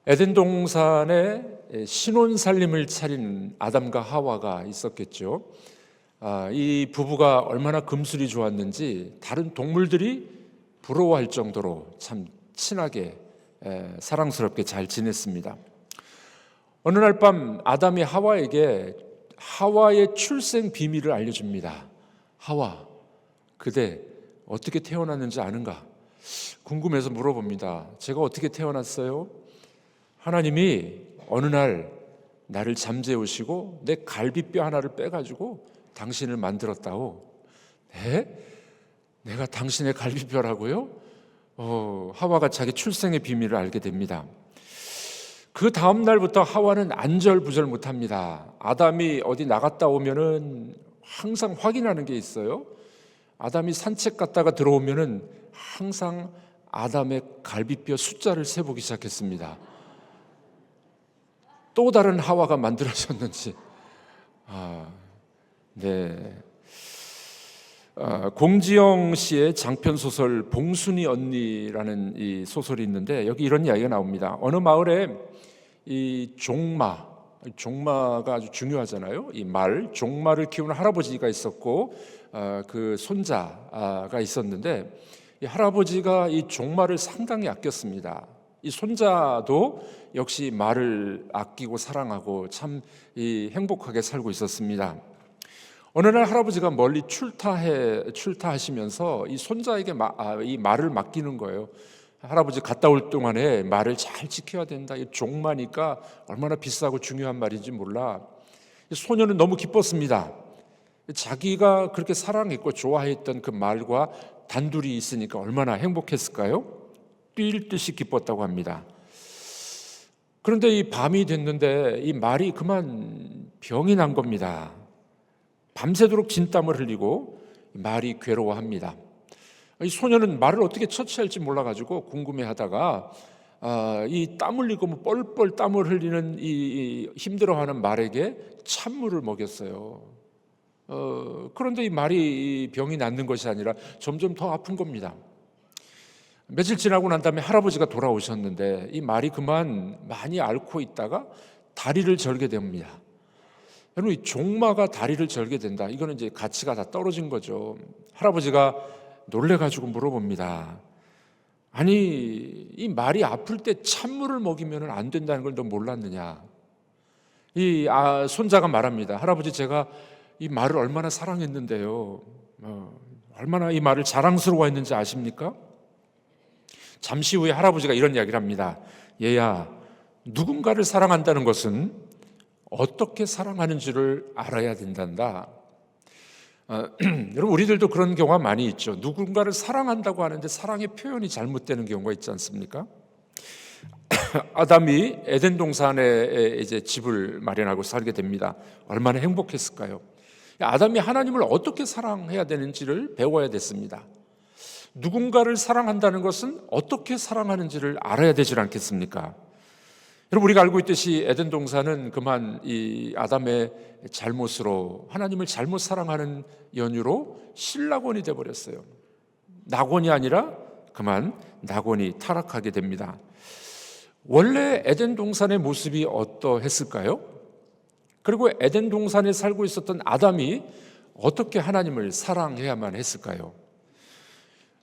에덴 동산에 신혼 살림을 차린 아담과 하와가 있었겠죠. 이 부부가 얼마나 금슬이 좋았는지 다른 동물들이 부러워할 정도로 참 친하게 사랑스럽게 잘 지냈습니다. 어느 날 밤 아담이 하와에게 하와의 출생 비밀을 알려줍니다. 하와, 그대 어떻게 태어났는지 아는가? 궁금해서 물어봅니다. 제가 어떻게 태어났어요? 하나님이 어느 날 나를 잠재우시고 내 갈비뼈 하나를 빼가지고 당신을 만들었다고. 네? 내가 당신의 갈비뼈라고요? 하와가 자기 출생의 비밀을 알게 됩니다. 그 다음 날부터 하와는 안절부절 못합니다. 아담이 어디 나갔다 오면은 항상 확인하는 게 있어요. 아담이 산책 갔다가 들어오면은 항상 아담의 갈비뼈 숫자를 세보기 시작했습니다. 또 다른 하와가 만들어졌는지. 네. 공지영 씨의 장편 소설 봉순이 언니라는 이 소설이 있는데 여기 이런 이야기가 나옵니다. 어느 마을에 이 종마가 아주 중요하잖아요. 이 종마를 키우는 할아버지가 있었고 그 손자가 있었는데 이 할아버지가 이 종마를 상당히 아꼈습니다. 이 손자도 역시 말을 아끼고 사랑하고 참 행복하게 살고 있었습니다. 어느 날 할아버지가 멀리 출타하시면서 이 손자에게 이 말을 맡기는 거예요. 할아버지 갔다 올 동안에 말을 잘 지켜야 된다. 이 종마니까 얼마나 비싸고 중요한 말인지 몰라. 소녀는 너무 기뻤습니다. 자기가 그렇게 사랑했고 좋아했던 그 말과 단둘이 있으니까 얼마나 행복했을까요? 뛸 듯이 기뻤다고 합니다. 그런데 이 밤이 됐는데 이 말이 그만 병이 난 겁니다. 밤새도록 진땀을 흘리고 말이 괴로워합니다. 이 소녀는 말을 어떻게 처치할지 몰라가지고 궁금해하다가 이 땀 흘리고 뻘뻘 땀을 흘리는 이 힘들어하는 말에게 찬물을 먹였어요. 그런데 이 말이 병이 낫는 것이 아니라 점점 더 아픈 겁니다. 며칠 지나고 난 다음에 할아버지가 돌아오셨는데 이 말이 그만 많이 앓고 있다가 다리를 절게 됩니다. 여러분, 이 종마가 다리를 절게 된다. 이거는 이제 가치가 다 떨어진 거죠. 할아버지가 놀래가지고 물어봅니다. 아니, 이 말이 아플 때 찬물을 먹이면 안 된다는 걸 너 몰랐느냐? 이 손자가 말합니다. 할아버지, 제가 이 말을 얼마나 사랑했는데요. 얼마나 이 말을 자랑스러워했는지 아십니까? 잠시 후에 할아버지가 이런 이야기를 합니다. 얘야, 누군가를 사랑한다는 것은 어떻게 사랑하는지를 알아야 된단다. 여러분, 우리들도 그런 경우가 많이 있죠. 누군가를 사랑한다고 하는데 사랑의 표현이 잘못되는 경우가 있지 않습니까? 아담이 에덴 동산에 이제 집을 마련하고 살게 됩니다. 얼마나 행복했을까요? 아담이 하나님을 어떻게 사랑해야 되는지를 배워야 됐습니다. 누군가를 사랑한다는 것은 어떻게 사랑하는지를 알아야 되지 않겠습니까? 여러분, 우리가 알고 있듯이 에덴 동산은 그만 이 아담의 잘못으로 하나님을 잘못 사랑하는 연유로 신락원이 되어버렸어요. 낙원이 아니라 그만 낙원이 타락하게 됩니다. 원래 에덴 동산의 모습이 어떠했을까요? 그리고 에덴 동산에 살고 있었던 아담이 어떻게 하나님을 사랑해야만 했을까요?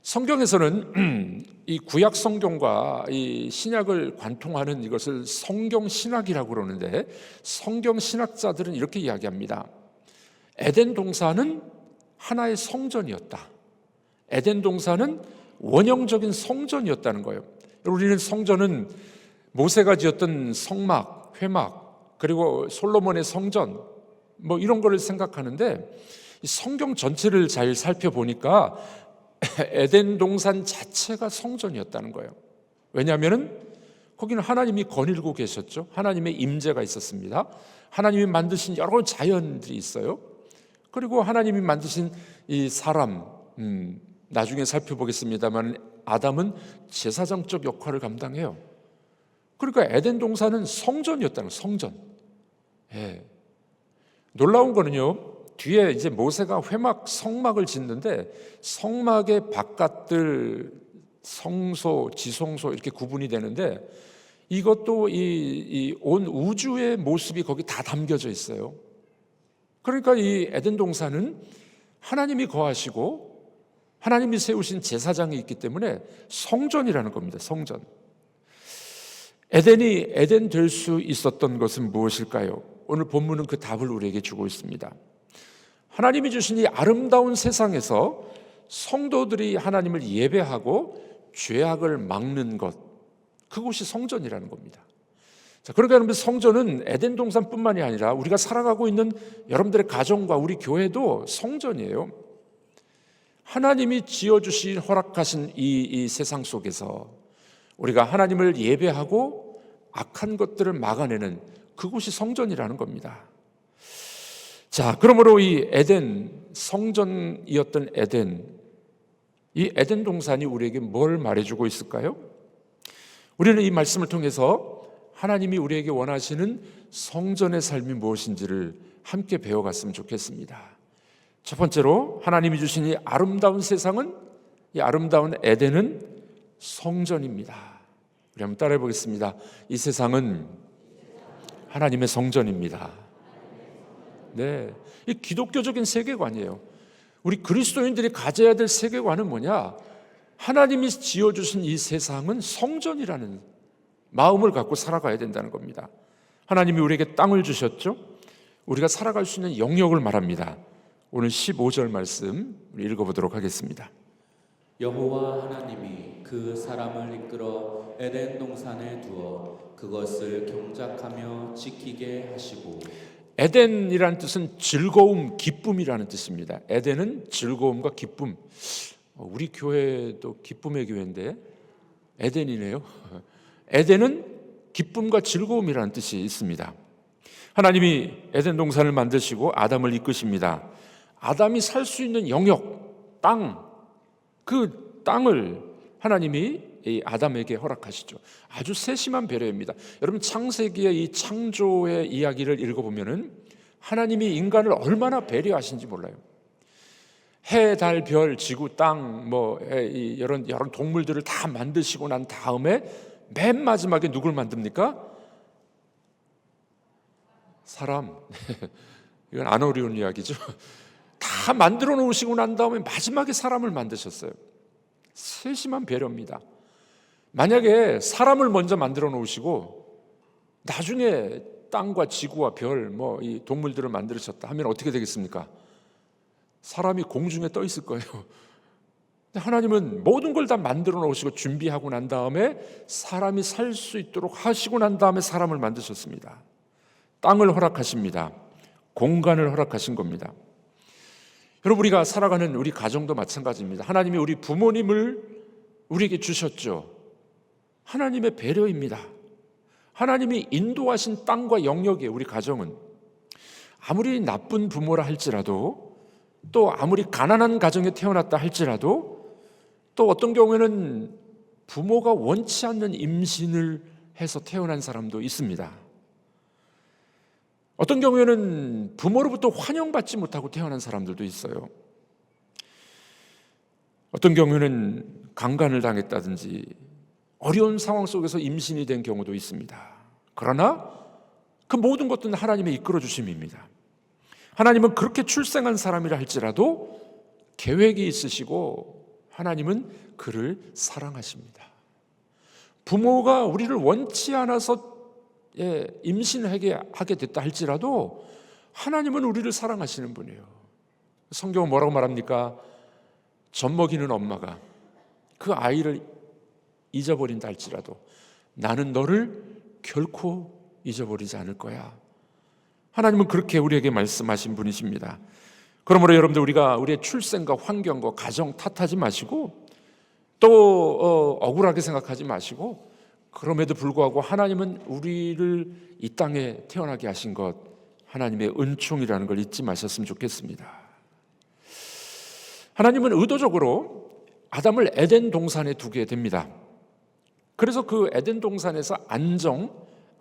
성경에서는 이 구약 성경과 이 신약을 관통하는 이것을 성경 신학이라고 그러는데 성경 신학자들은 이렇게 이야기합니다. 에덴 동산은 하나의 성전이었다. 에덴 동산은 원형적인 성전이었다는 거예요. 우리는 성전은 모세가 지었던 성막, 회막, 그리고 솔로몬의 성전 이런 거를 생각하는데 성경 전체를 잘 살펴보니까 에덴 동산 자체가 성전이었다는 거예요. 왜냐하면 거기는 하나님이 거닐고 계셨죠. 하나님의 임재가 있었습니다. 하나님이 만드신 여러 자연들이 있어요. 그리고 하나님이 만드신 이 사람, 나중에 살펴보겠습니다만 아담은 제사장적 역할을 감당해요. 그러니까 에덴 동산은 성전이었다는 거예요. 성전. 예. 놀라운 거는요, 뒤에 이제 모세가 회막 성막을 짓는데 성막의 바깥들 성소, 지성소 이렇게 구분이 되는데 이것도 이 온 우주의 모습이 거기 다 담겨져 있어요. 그러니까 이 에덴 동산은 하나님이 거하시고 하나님이 세우신 제사장이 있기 때문에 성전이라는 겁니다. 성전. 에덴이 에덴 될 수 있었던 것은 무엇일까요? 오늘 본문은 그 답을 우리에게 주고 있습니다. 하나님이 주신 이 아름다운 세상에서 성도들이 하나님을 예배하고 죄악을 막는 것, 그곳이 성전이라는 겁니다. 자, 그러니까 여러분, 성전은 에덴 동산뿐만이 아니라 우리가 살아가고 있는 여러분들의 가정과 우리 교회도 성전이에요. 하나님이 지어주신 허락하신 이 세상 속에서 우리가 하나님을 예배하고 악한 것들을 막아내는 그곳이 성전이라는 겁니다. 자, 그러므로 이 에덴, 성전이었던 에덴, 이 에덴 동산이 우리에게 뭘 말해주고 있을까요? 우리는 이 말씀을 통해서 하나님이 우리에게 원하시는 성전의 삶이 무엇인지를 함께 배워갔으면 좋겠습니다. 첫 번째로 하나님이 주신 이 아름다운 세상은, 이 아름다운 에덴은 성전입니다. 우리 한번 따라해 보겠습니다. 이 세상은 하나님의 성전입니다. 네, 이 기독교적인 세계관이에요. 우리 그리스도인들이 가져야 될 세계관은 뭐냐? 하나님이 지어주신 이 세상은 성전이라는 마음을 갖고 살아가야 된다는 겁니다. 하나님이 우리에게 땅을 주셨죠? 우리가 살아갈 수 있는 영역을 말합니다. 오늘 15절 말씀 우리 읽어보도록 하겠습니다. 여호와 하나님이 그 사람을 이끌어 에덴 동산에 두어 그것을 경작하며 지키게 하시고. 에덴이라는 뜻은 즐거움, 기쁨이라는 뜻입니다. 에덴은 즐거움과 기쁨. 우리 교회도 기쁨의 교회인데 에덴이네요. 에덴은 기쁨과 즐거움이라는 뜻이 있습니다. 하나님이 에덴 동산을 만드시고 아담을 이끄십니다. 아담이 살 수 있는 영역, 땅, 그 땅을 하나님이 이 아담에게 허락하시죠. 아주 세심한 배려입니다. 여러분, 창세기의 이 창조의 이야기를 읽어보면은 하나님이 인간을 얼마나 배려하신지 몰라요. 해, 달, 별, 지구, 땅, 이런 여러 동물들을 다 만드시고 난 다음에 맨 마지막에 누굴 만듭니까? 사람. 이건 안 어려운 이야기죠. 다 만들어 놓으시고 난 다음에 마지막에 사람을 만드셨어요. 세심한 배려입니다. 만약에 사람을 먼저 만들어 놓으시고 나중에 땅과 지구와 별, 이 동물들을 만드셨다 하면 어떻게 되겠습니까? 사람이 공중에 떠 있을 거예요. 하나님은 모든 걸 다 만들어 놓으시고 준비하고 난 다음에 사람이 살 수 있도록 하시고 난 다음에 사람을 만드셨습니다. 땅을 허락하십니다. 공간을 허락하신 겁니다. 여러분, 우리가 살아가는 우리 가정도 마찬가지입니다. 하나님이 우리 부모님을 우리에게 주셨죠. 하나님의 배려입니다. 하나님이 인도하신 땅과 영역에 우리 가정은 아무리 나쁜 부모라 할지라도, 또 아무리 가난한 가정에 태어났다 할지라도, 또 어떤 경우에는 부모가 원치 않는 임신을 해서 태어난 사람도 있습니다. 어떤 경우에는 부모로부터 환영받지 못하고 태어난 사람들도 있어요. 어떤 경우에는 강간을 당했다든지 어려운 상황 속에서 임신이 된 경우도 있습니다. 그러나 그 모든 것들은 하나님의 이끌어 주심입니다. 하나님은 그렇게 출생한 사람이라 할지라도 계획이 있으시고 하나님은 그를 사랑하십니다. 부모가 우리를 원치 않아서 임신하게 됐다 할지라도 하나님은 우리를 사랑하시는 분이에요. 성경은 뭐라고 말합니까? 젖먹이는 엄마가 그 아이를 잊어버린다 할지라도 나는 너를 결코 잊어버리지 않을 거야. 하나님은 그렇게 우리에게 말씀하신 분이십니다. 그러므로 여러분들, 우리가 우리의 출생과 환경과 가정 탓하지 마시고, 또 억울하게 생각하지 마시고, 그럼에도 불구하고 하나님은 우리를 이 땅에 태어나게 하신 것, 하나님의 은총이라는 걸 잊지 마셨으면 좋겠습니다. 하나님은 의도적으로 아담을 에덴 동산에 두게 됩니다. 그래서 그 에덴 동산에서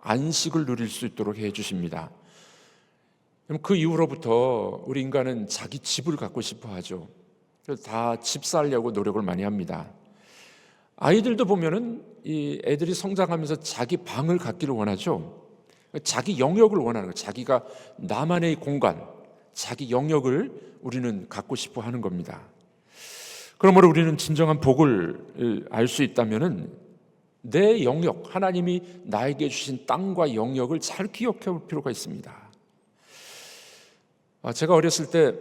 안식을 누릴 수 있도록 해 주십니다. 그 이후로부터 우리 인간은 자기 집을 갖고 싶어 하죠. 그래서 다 집 살려고 노력을 많이 합니다. 아이들도 보면은 이 애들이 성장하면서 자기 방을 갖기를 원하죠. 자기 영역을 원하는 거예요. 자기가 나만의 공간, 자기 영역을 우리는 갖고 싶어 하는 겁니다. 그러므로 우리는 진정한 복을 알 수 있다면은 내 영역, 하나님이 나에게 주신 땅과 영역을 잘 기억해 볼 필요가 있습니다. 제가 어렸을 때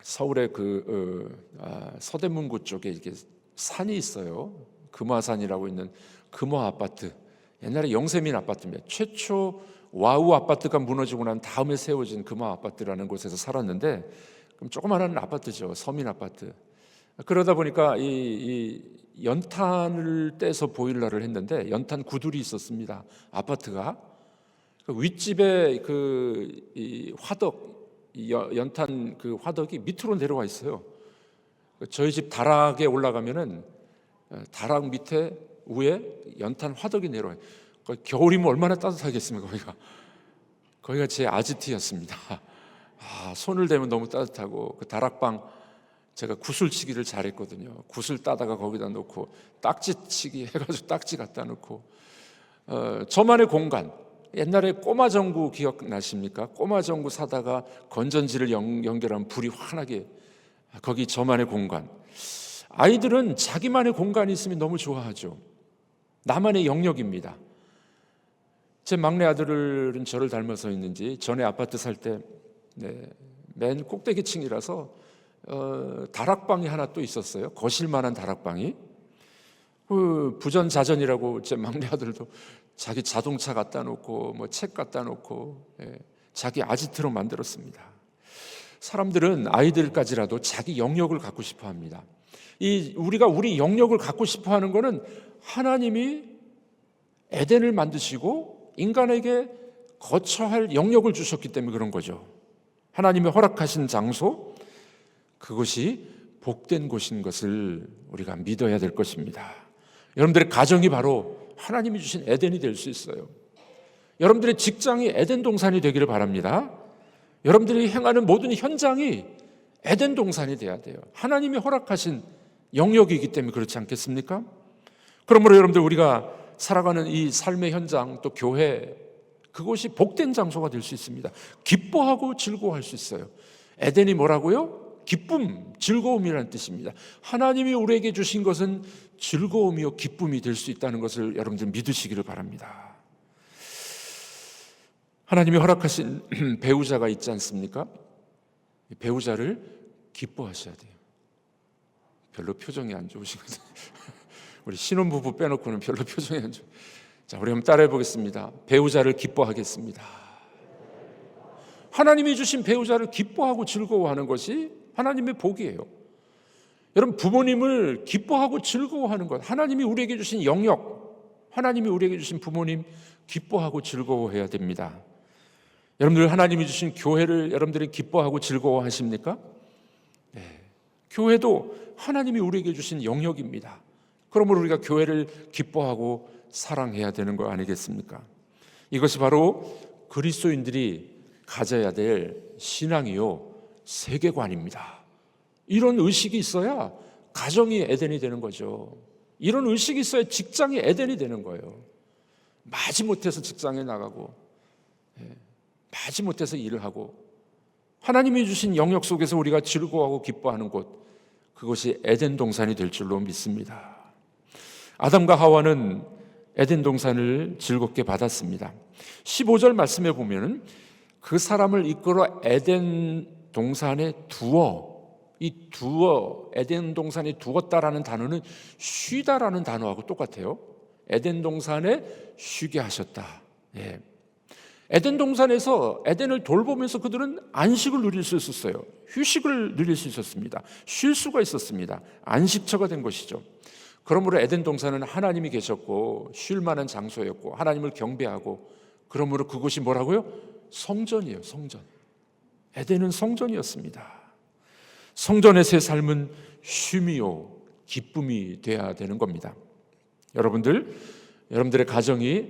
서울의 서대문구 쪽에 이렇게 산이 있어요. 금화산이라고 있는 금화 아파트. 옛날에 영세민 아파트입니다. 최초 와우 아파트가 무너지고 난 다음에 세워진 금화 아파트라는 곳에서 살았는데, 그럼 조그마한 아파트죠. 서민 아파트. 그러다 보니까 이 연탄을 떼서 보일러를 했는데 연탄 구들이 있었습니다. 아파트가 그 윗집에 이 화덕, 연탄 그 화덕이 밑으로 내려와 있어요. 저희 집 다락에 올라가면은 다락 밑에 위에 연탄 화덕이 내려와요. 겨울이면 얼마나 따뜻하겠습니까? 거기가 제 아지트였습니다. 손을 대면 너무 따뜻하고, 그 다락방 제가 구슬치기를 잘했거든요. 구슬 따다가 거기다 놓고 딱지치기 해가지고 딱지 갖다 놓고, 저만의 공간. 옛날에 꼬마전구 기억나십니까? 꼬마전구 사다가 건전지를 연결하면 불이 환하게, 거기 저만의 공간. 아이들은 자기만의 공간이 있으면 너무 좋아하죠. 나만의 영역입니다. 제 막내 아들은 저를 닮아서 있는지 전에 아파트 살 때 맨 꼭대기층이라서 다락방이 하나 또 있었어요. 거실만한 다락방이. 부전자전이라고 제 막내 아들도 자기 자동차 갖다 놓고 뭐 책 갖다 놓고 자기 아지트로 만들었습니다. 사람들은 아이들까지라도 자기 영역을 갖고 싶어 합니다. 우리가 우리 영역을 갖고 싶어 하는 것은 하나님이 에덴을 만드시고 인간에게 거처할 영역을 주셨기 때문에 그런 거죠. 하나님이 허락하신 장소, 그것이 복된 곳인 것을 우리가 믿어야 될 것입니다. 여러분들의 가정이 바로 하나님이 주신 에덴이 될 수 있어요. 여러분들의 직장이 에덴 동산이 되기를 바랍니다. 여러분들이 행하는 모든 현장이 에덴 동산이 돼야 돼요. 하나님이 허락하신 영역이기 때문에 그렇지 않겠습니까? 그러므로 여러분들, 우리가 살아가는 이 삶의 현장, 또 교회, 그것이 복된 장소가 될 수 있습니다. 기뻐하고 즐거워할 수 있어요. 에덴이 뭐라고요? 기쁨, 즐거움이라는 뜻입니다. 하나님이 우리에게 주신 것은 즐거움이요 기쁨이 될 수 있다는 것을 여러분들 믿으시기를 바랍니다. 하나님이 허락하신 배우자가 있지 않습니까? 배우자를 기뻐하셔야 돼요. 별로 표정이 안 좋으시거든요. 우리 신혼부부 빼놓고는 별로 표정이 안 좋아요. 자, 우리 한번 따라해 보겠습니다. 배우자를 기뻐하겠습니다. 하나님이 주신 배우자를 기뻐하고 즐거워하는 것이 하나님의 복이에요. 여러분, 부모님을 기뻐하고 즐거워하는 것, 하나님이 우리에게 주신 영역, 하나님이 우리에게 주신 부모님 기뻐하고 즐거워해야 됩니다. 여러분들, 하나님이 주신 교회를 여러분들이 기뻐하고 즐거워하십니까? 네. 교회도 하나님이 우리에게 주신 영역입니다. 그러므로 우리가 교회를 기뻐하고 사랑해야 되는 거 아니겠습니까? 이것이 바로 그리스도인들이 가져야 될 신앙이요 세계관입니다. 이런 의식이 있어야 가정이 에덴이 되는 거죠. 이런 의식이 있어야 직장이 에덴이 되는 거예요. 마지못해서 직장에 나가고 마지못해서 일을 하고 하나님이 주신 영역 속에서 우리가 즐거워하고 기뻐하는 곳, 그것이 에덴 동산이 될 줄로 믿습니다. 아담과 하와는 에덴 동산을 즐겁게 받았습니다. 15절 말씀에 보면은 그 사람을 이끌어 에덴 동산에 두어, 에덴 동산에 두었다라는 단어는 쉬다라는 단어하고 똑같아요. 에덴 동산에 쉬게 하셨다. 에덴 동산에서 에덴을 돌보면서 그들은 안식을 누릴 수 있었어요. 휴식을 누릴 수 있었습니다. 쉴 수가 있었습니다. 안식처가 된 것이죠. 그러므로 에덴 동산은 하나님이 계셨고 쉴 만한 장소였고 하나님을 경배하고, 그러므로 그곳이 뭐라고요? 성전이에요. 성전. 에덴은 성전이었습니다. 성전에서의 삶은 쉼이요 기쁨이 돼야 되는 겁니다. 여러분들의 가정이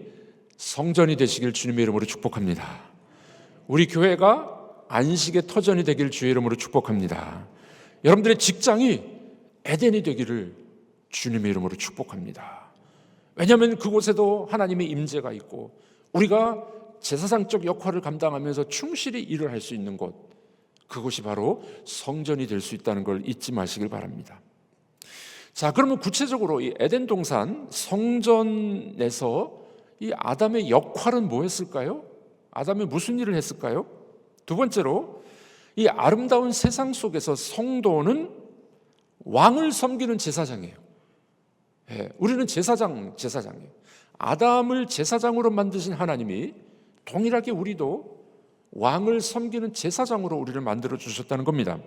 성전이 되시길 주님의 이름으로 축복합니다. 우리 교회가 안식의 터전이 되길 주의 이름으로 축복합니다. 여러분들의 직장이 에덴이 되기를 주님의 이름으로 축복합니다. 왜냐하면 그곳에도 하나님의 임재가 있고 우리가 제사장적 역할을 감당하면서 충실히 일을 할 수 있는 곳, 그곳이 바로 성전이 될 수 있다는 걸 잊지 마시길 바랍니다. 자, 그러면 구체적으로 이 에덴 동산 성전에서 이 아담의 역할은 뭐였을까요? 아담이 무슨 일을 했을까요? 두 번째로 이 아름다운 세상 속에서 성도는 왕을 섬기는 제사장이에요. 우리는 제사장이에요. 아담을 제사장으로 만드신 하나님이 동일하게 우리도 왕을 섬기는 제사장으로 우리를 만들어 주셨다는 겁니다.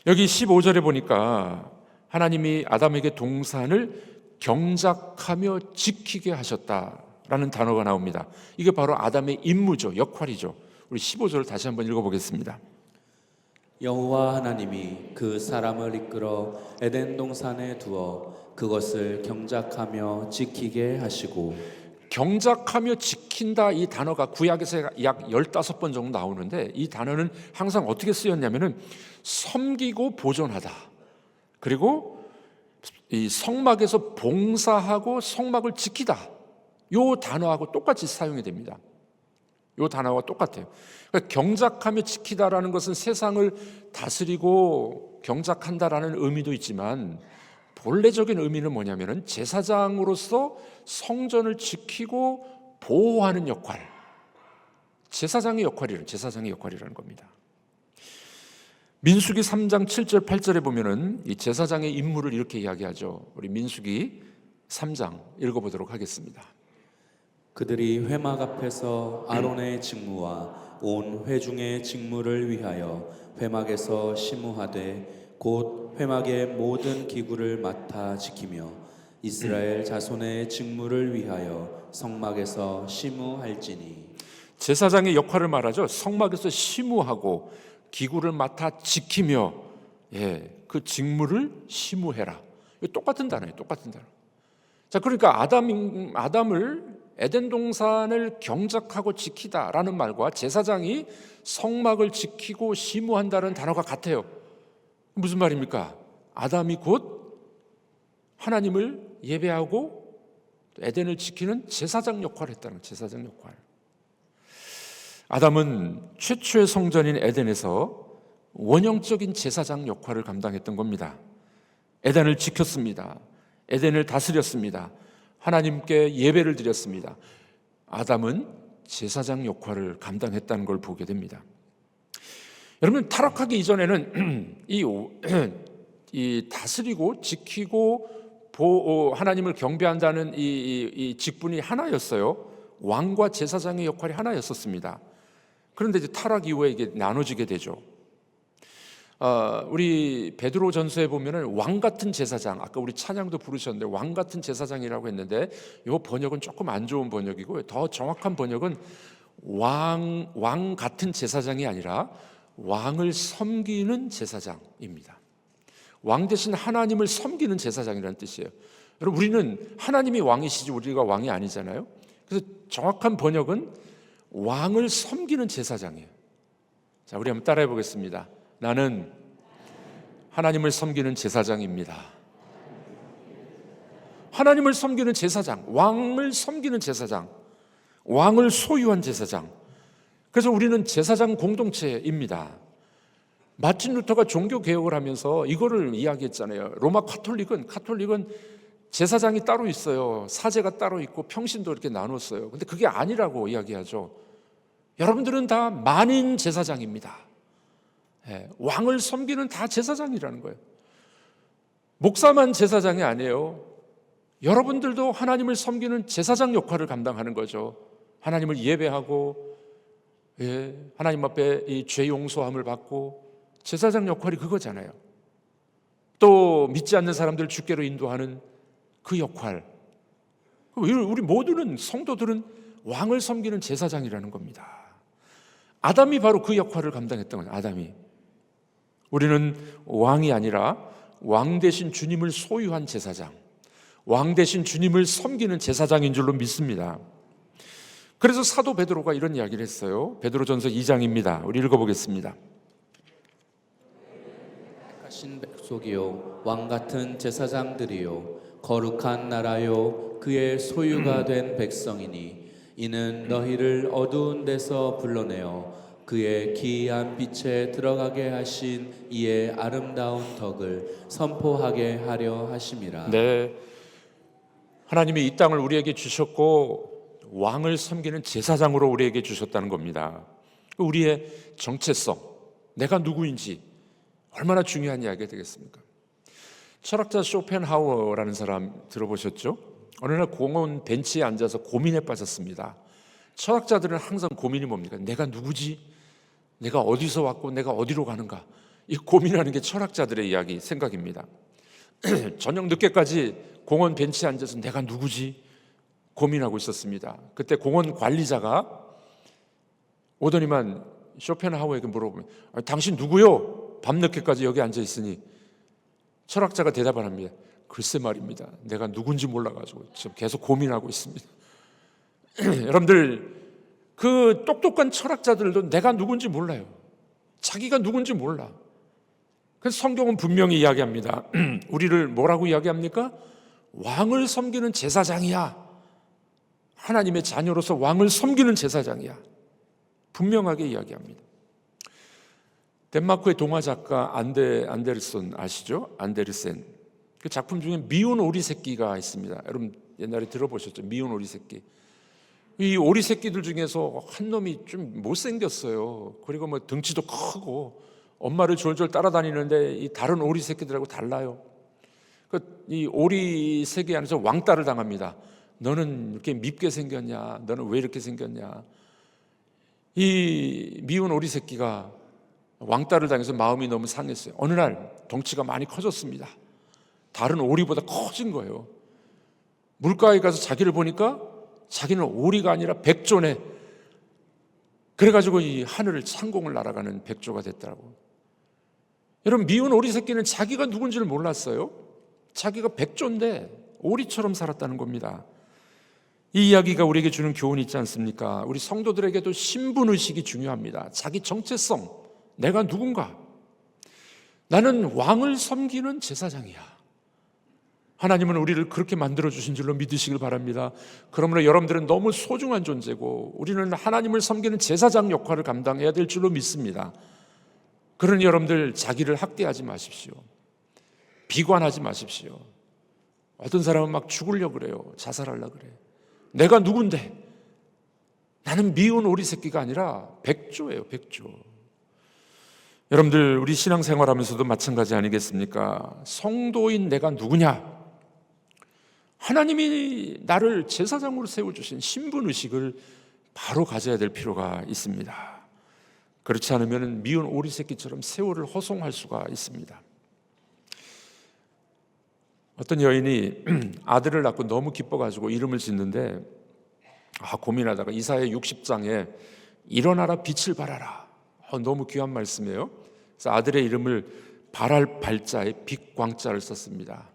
여기 15절에 보니까 하나님이 아담에게 동산을 경작하며 지키게 하셨다라는 단어가 나옵니다. 이게 바로 아담의 임무죠, 역할이죠. 우리 15절을 다시 한번 읽어보겠습니다. 여호와 하나님이 그 사람을 이끌어 에덴 동산에 두어 그것을 경작하며 지키게 하시고, 경작하며 지킨다 이 단어가 구약에서 약 15번 정도 나오는데 이 단어는 항상 어떻게 쓰였냐면은 섬기고 보존하다, 그리고 이 성막에서 봉사하고 성막을 지키다, 요 단어하고 똑같이 사용이 됩니다. 요 단어와 똑같아요. 그러니까 경작하며 지키다라는 것은 세상을 다스리고 경작한다라는 의미도 있지만 본래적인 의미는 뭐냐면은 제사장으로서 성전을 지키고 보호하는 역할, 제사장의 역할이라는 겁니다. 민수기 3장 7절 8절에 보면은 이 제사장의 임무를 이렇게 이야기하죠. 우리 민수기 3장 읽어보도록 하겠습니다. 그들이 회막 앞에서 아론의 직무와 온 회중의 직무를 위하여 회막에서 심우하되 곧 회막의 모든 기구를 맡아 지키며 이스라엘 자손의 직무를 위하여 성막에서 심우할지니. 제사장의 역할을 말하죠. 성막에서 심우하고 기구를 맡아 지키며, 그 직무를 심우해라. 이거 똑같은 단어예요. 똑같은 단어. 자, 그러니까 아담을 에덴 동산을 경작하고 지키다라는 말과 제사장이 성막을 지키고 심우한다는 단어가 같아요. 무슨 말입니까? 아담이 곧 하나님을 예배하고 에덴을 지키는 제사장 역할을 했다는 거예요. 제사장 역할. 아담은 최초의 성전인 에덴에서 원형적인 제사장 역할을 감당했던 겁니다. 에덴을 지켰습니다. 에덴을 다스렸습니다. 하나님께 예배를 드렸습니다. 아담은 제사장 역할을 감당했다는 걸 보게 됩니다. 여러분, 타락하기 이전에는 이 다스리고 지키고 하나님을 경배한다는 이 직분이 하나였어요. 왕과 제사장의 역할이 하나였었습니다. 그런데 이제 타락 이후에 이게 나눠지게 되죠. 우리 베드로 전서에 보면은 왕 같은 제사장, 아까 우리 찬양도 부르셨는데 왕 같은 제사장이라고 했는데 이 번역은 조금 안 좋은 번역이고 더 정확한 번역은 왕 같은 제사장이 아니라 왕을 섬기는 제사장입니다. 왕 대신 하나님을 섬기는 제사장이라는 뜻이에요. 여러분, 우리는 하나님이 왕이시지 우리가 왕이 아니잖아요. 그래서 정확한 번역은 왕을 섬기는 제사장이에요. 자, 우리 한번 따라해 보겠습니다. 나는 하나님을 섬기는 제사장입니다. 하나님을 섬기는 제사장, 왕을 섬기는 제사장, 왕을 소유한 제사장. 그래서 우리는 제사장 공동체입니다. 마틴 루터가 종교 개혁을 하면서 이거를 이야기했잖아요. 로마 카톨릭은 제사장이 따로 있어요. 사제가 따로 있고 평신도 이렇게 나눴어요. 근데 그게 아니라고 이야기하죠. 여러분들은 다 만인 제사장입니다. 왕을 섬기는 다 제사장이라는 거예요. 목사만 제사장이 아니에요. 여러분들도 하나님을 섬기는 제사장 역할을 감당하는 거죠. 하나님을 예배하고 하나님 앞에 이 죄 용서함을 받고 제사장 역할이 그거잖아요. 또 믿지 않는 사람들을 주께로 인도하는 그 역할. 우리 모두는, 성도들은 왕을 섬기는 제사장이라는 겁니다. 아담이 바로 그 역할을 감당했던 거예요. 아담이. 우리는 왕이 아니라 왕 대신 주님을 소유한 제사장, 왕 대신 주님을 섬기는 제사장인 줄로 믿습니다. 그래서 사도 베드로가 이런 이야기를 했어요. 베드로전서 2장입니다. 우리 읽어보겠습니다. 족속이요 왕 같은 제사장들이요 거룩한 나라요 그의 소유가 된 백성이니 이는 너희를 어두운 데서 불러내어 그의 기이한 빛에 들어가게 하신 이의 아름다운 덕을 선포하게 하려 하심이라. 네, 하나님이 이 땅을 우리에게 주셨고 왕을 섬기는 제사장으로 우리에게 주셨다는 겁니다. 우리의 정체성, 내가 누구인지 얼마나 중요한 이야기가 되겠습니까? 철학자 쇼펜하우어라는 사람 들어보셨죠? 어느 날 공원 벤치에 앉아서 고민에 빠졌습니다. 철학자들은 항상 고민이 뭡니까? 내가 누구지? 내가 어디서 왔고 내가 어디로 가는가? 이 고민하는 게 철학자들의 이야기, 생각입니다. 저녁 늦게까지 공원 벤치에 앉아서 내가 누구지? 고민하고 있었습니다. 그때 공원 관리자가 오더니만 쇼펜하우어에게 물어보면 당신 누구요? 밤늦게까지 여기 앉아 있으니. 철학자가 대답을 합니다. 글쎄 말입니다. 내가 누군지 몰라가지고 지금 계속 고민하고 있습니다. 여러분들, 그 똑똑한 철학자들도 내가 누군지 몰라요. 자기가 누군지 몰라. 그래서 성경은 분명히 이야기합니다. 우리를 뭐라고 이야기합니까? 왕을 섬기는 제사장이야. 하나님의 자녀로서 왕을 섬기는 제사장이야. 분명하게 이야기합니다. 덴마크의 동화 작가 안데르센 아시죠? 안데르센. 그 작품 중에 미운 오리 새끼가 있습니다. 여러분 옛날에 들어보셨죠? 미운 오리 새끼. 이 오리 새끼들 중에서 한 놈이 좀 못생겼어요. 그리고 뭐 덩치도 크고 엄마를 졸졸 따라다니는데 이 다른 오리 새끼들하고 달라요. 이 오리 새끼 안에서 왕따를 당합니다. 너는 이렇게 밉게 생겼냐? 너는 왜 이렇게 생겼냐? 이 미운 오리 새끼가 왕따를 당해서 마음이 너무 상했어요. 어느 날 덩치가 많이 커졌습니다. 다른 오리보다 커진 거예요. 물가에 가서 자기를 보니까 자기는 오리가 아니라 백조네. 그래가지고 이 하늘을 창공을 날아가는 백조가 됐더라고. 여러분, 미운 오리 새끼는 자기가 누군지를 몰랐어요. 자기가 백조인데 오리처럼 살았다는 겁니다. 이 이야기가 우리에게 주는 교훈이 있지 않습니까? 우리 성도들에게도 신분의식이 중요합니다. 자기 정체성, 내가 누군가. 나는 왕을 섬기는 제사장이야. 하나님은 우리를 그렇게 만들어주신 줄로 믿으시길 바랍니다. 그러므로 여러분들은 너무 소중한 존재고 우리는 하나님을 섬기는 제사장 역할을 감당해야 될 줄로 믿습니다. 그러니 여러분들 자기를 학대하지 마십시오. 비관하지 마십시오. 어떤 사람은 막 죽으려고 그래요. 자살하려고 그래요. 내가 누군데? 나는 미운 오리 새끼가 아니라 백조예요, 백조. 여러분들, 우리 신앙생활하면서도 마찬가지 아니겠습니까? 성도인 내가 누구냐? 하나님이 나를 제사장으로 세워주신 신분의식을 바로 가져야 될 필요가 있습니다. 그렇지 않으면 미운 오리 새끼처럼 세월을 허송할 수가 있습니다. 어떤 여인이 아들을 낳고 너무 기뻐가지고 이름을 짓는데 고민하다가 이사야 60장에 일어나라 빛을 발하라. 너무 귀한 말씀이에요. 그래서 아들의 이름을 발할 발자에 빛광자를 썼습니다.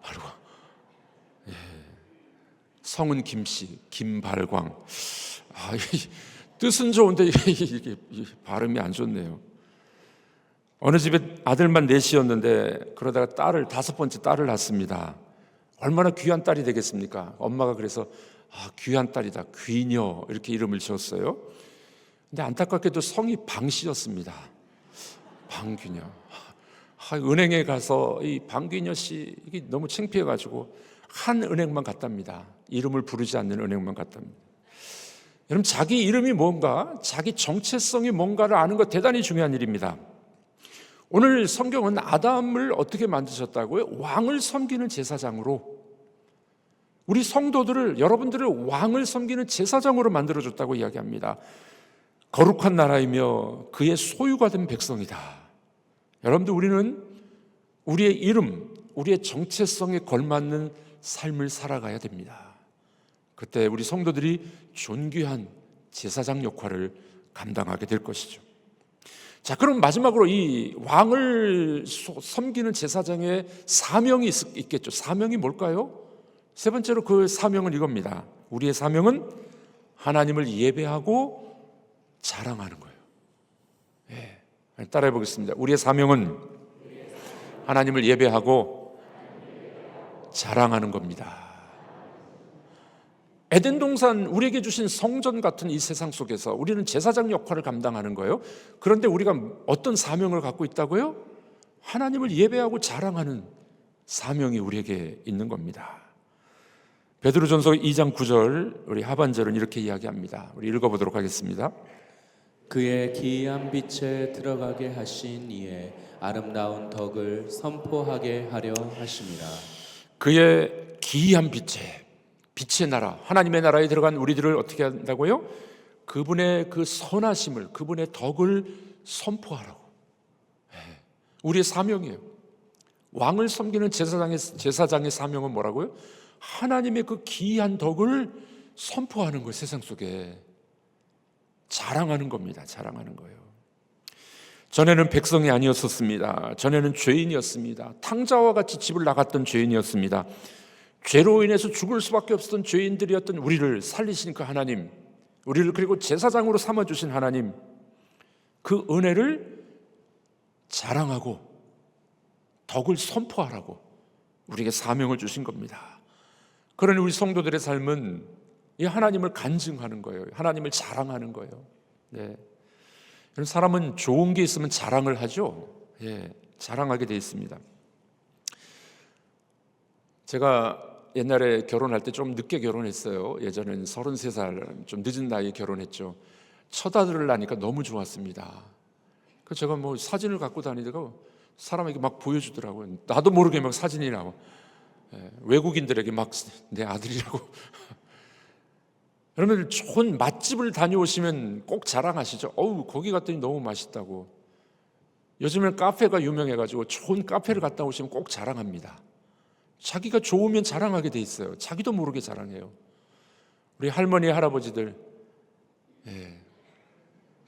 바로 성은 김씨, 김발광. 뜻은 좋은데 이게 발음이 안 좋네요. 어느 집에 아들만 넷이었는데 그러다가 딸을 5번째 딸을 낳습니다. 얼마나 귀한 딸이 되겠습니까? 엄마가 그래서 귀한 딸이다, 귀녀 이렇게 이름을 지었어요. 근데 안타깝게도 성이 방씨였습니다. 방귀녀. 은행에 가서 이 방귀녀 씨 이게 너무 창피해가지고 한 은행만 갔답니다. 이름을 부르지 않는 은행만 갔답니다. 여러분, 자기 이름이 뭔가, 자기 정체성이 뭔가를 아는 것 대단히 중요한 일입니다. 오늘 성경은 아담을 어떻게 만드셨다고요? 왕을 섬기는 제사장으로. 우리 성도들을, 여러분들을 왕을 섬기는 제사장으로 만들어줬다고 이야기합니다. 거룩한 나라이며 그의 소유가 된 백성이다. 여러분들, 우리는 우리의 이름, 우리의 정체성에 걸맞는 삶을 살아가야 됩니다. 그때 우리 성도들이 존귀한 제사장 역할을 감당하게 될 것이죠. 자, 그럼 마지막으로 이 왕을 섬기는 제사장의 사명이 있겠죠. 사명이 뭘까요? 세 번째로 그 사명은 이겁니다. 우리의 사명은 하나님을 예배하고 자랑하는 거예요. 따라해 보겠습니다. 우리의 사명은 하나님을 예배하고 자랑하는 겁니다. 에덴 동산 우리에게 주신 성전 같은 이 세상 속에서 우리는 제사장 역할을 감당하는 거예요. 그런데 우리가 어떤 사명을 갖고 있다고요? 하나님을 예배하고 자랑하는 사명이 우리에게 있는 겁니다. 베드로전서 2장 9절 우리 하반절은 이렇게 이야기합니다. 우리 읽어보도록 하겠습니다. 그의 기이한 빛에 들어가게 하신 이의 아름다운 덕을 선포하게 하려 하심이라. 그의 기이한 빛의 나라, 하나님의 나라에 들어간 우리들을 어떻게 한다고요? 그분의 그 선하심을, 그분의 덕을 선포하라고. 우리의 사명이에요. 왕을 섬기는 제사장의 사명은 뭐라고요? 하나님의 그 기이한 덕을 선포하는 거예요. 세상 속에 자랑하는 겁니다. 자랑하는 거예요. 전에는 백성이 아니었었습니다. 전에는 죄인이었습니다. 탕자와 같이 집을 나갔던 죄인이었습니다. 죄로 인해서 죽을 수밖에 없었던 죄인들이었던 우리를 살리신 그 하나님, 우리를 그리고 제사장으로 삼아주신 하나님, 그 은혜를 자랑하고 덕을 선포하라고 우리에게 사명을 주신 겁니다. 그러니 우리 성도들의 삶은 이 하나님을 간증하는 거예요. 하나님을 자랑하는 거예요. 네. 사람은 좋은 게 있으면 자랑을 하죠. 예, 자랑하게 돼 있습니다. 제가 옛날에 결혼할 때 좀 늦게 결혼했어요. 예전에는 33살, 좀 늦은 나이에 결혼했죠. 첫 아들을 낳으니까 너무 좋았습니다. 그 제가 뭐 사진을 갖고 다니다가 사람에게 막 보여주더라고요. 나도 모르게 막 사진이 나와. 외국인들에게 막 내 아들이라고. 여러분 좋은 맛집을 다녀오시면 꼭 자랑하시죠. 어우 거기 갔더니 너무 맛있다고. 요즘엔 카페가 유명해가지고 좋은 카페를 갔다 오시면 꼭 자랑합니다. 자기가 좋으면 자랑하게 돼 있어요. 자기도 모르게 자랑해요. 우리 할머니 할아버지들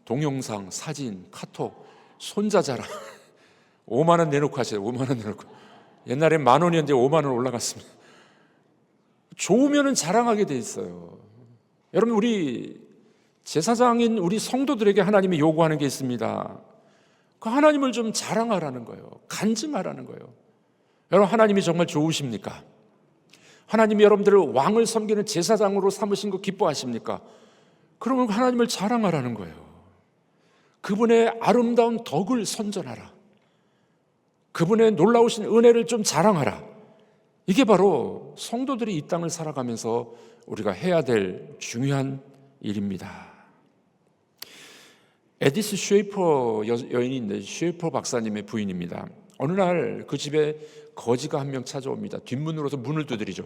동영상, 사진, 카톡, 손자 자랑 5만 원 내놓고 하세요. 5만 원 내놓고. 옛날엔 10,000원이었는데 5만 원 올라갔습니다. 좋으면 자랑하게 돼 있어요. 여러분 우리 제사장인 우리 성도들에게 하나님이 요구하는 게 있습니다. 그 하나님을 좀 자랑하라는 거예요. 간증하라는 거예요. 여러분 하나님이 정말 좋으십니까? 하나님이 여러분들을 왕을 섬기는 제사장으로 삼으신 거 기뻐하십니까? 그러면 하나님을 자랑하라는 거예요. 그분의 아름다운 덕을 선전하라. 그분의 놀라우신 은혜를 좀 자랑하라. 이게 바로 성도들이 이 땅을 살아가면서 우리가 해야 될 중요한 일입니다. 에디스 쉐이퍼 여인인데 쉐이퍼 박사님의 부인입니다. 어느 날 그 집에 거지가 한 명 찾아옵니다. 뒷문으로서 문을 두드리죠.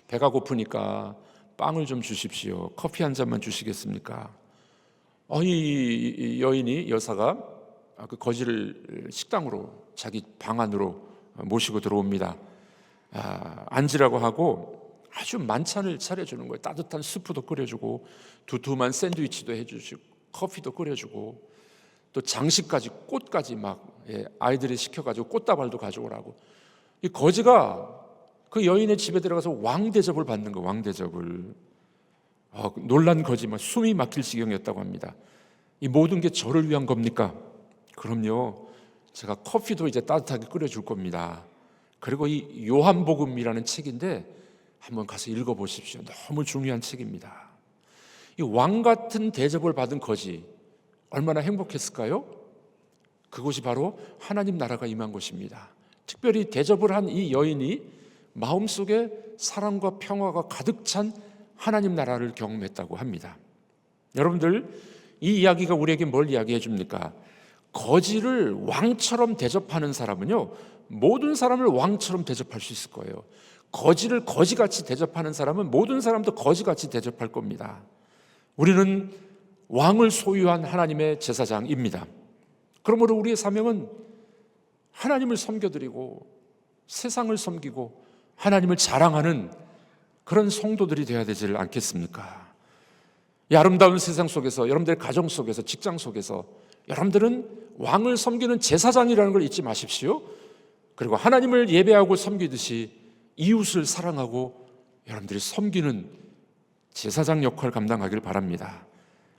배가 고프니까 빵을 좀 주십시오. 커피 한 잔만 주시겠습니까? 이 여인이 여사가 그 거지를 식당으로 자기 방 안으로 모시고 들어옵니다. 앉으라고 하고 아주 만찬을 차려주는 거예요. 따뜻한 스프도 끓여주고 두툼한 샌드위치도 해주시고 커피도 끓여주고 또 장식까지 꽃까지 막 아이들이 시켜가지고 꽃다발도 가져오라고. 이 거지가 그 여인의 집에 들어가서 왕대접을 받는 거예요. 왕대접을. 놀란 거지만 숨이 막힐 지경이었다고 합니다. 이 모든 게 저를 위한 겁니까? 그럼요. 제가 커피도 이제 따뜻하게 끓여줄 겁니다. 그리고 이 요한복음이라는 책인데 한번 가서 읽어보십시오. 너무 중요한 책입니다. 이 왕 같은 대접을 받은 거지 얼마나 행복했을까요? 그곳이 바로 하나님 나라가 임한 곳입니다. 특별히 대접을 한 이 여인이 마음속에 사랑과 평화가 가득 찬 하나님 나라를 경험했다고 합니다. 여러분들 이 이야기가 우리에게 뭘 이야기해 줍니까? 거지를 왕처럼 대접하는 사람은요 모든 사람을 왕처럼 대접할 수 있을 거예요. 거지를 거지같이 대접하는 사람은 모든 사람도 거지같이 대접할 겁니다. 우리는 왕을 소유한 하나님의 제사장입니다. 그러므로 우리의 사명은 하나님을 섬겨드리고 세상을 섬기고 하나님을 자랑하는 그런 성도들이 되어야 되지 않겠습니까? 이 아름다운 세상 속에서 여러분들의 가정 속에서 직장 속에서 여러분들은 왕을 섬기는 제사장이라는 걸 잊지 마십시오. 그리고 하나님을 예배하고 섬기듯이 이웃을 사랑하고 여러분들이 섬기는 제사장 역할을 감당하길 바랍니다.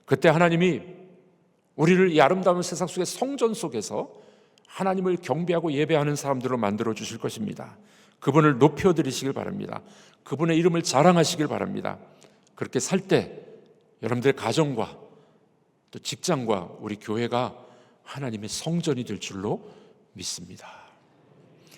그때 하나님이 우리를 이 아름다운 세상 속의 성전 속에서 하나님을 경배하고 예배하는 사람들로 만들어 주실 것입니다. 그분을 높여드리시길 바랍니다. 그분의 이름을 자랑하시길 바랍니다. 그렇게 살 때 여러분들의 가정과 또 직장과 우리 교회가 하나님의 성전이 될 줄로 믿습니다.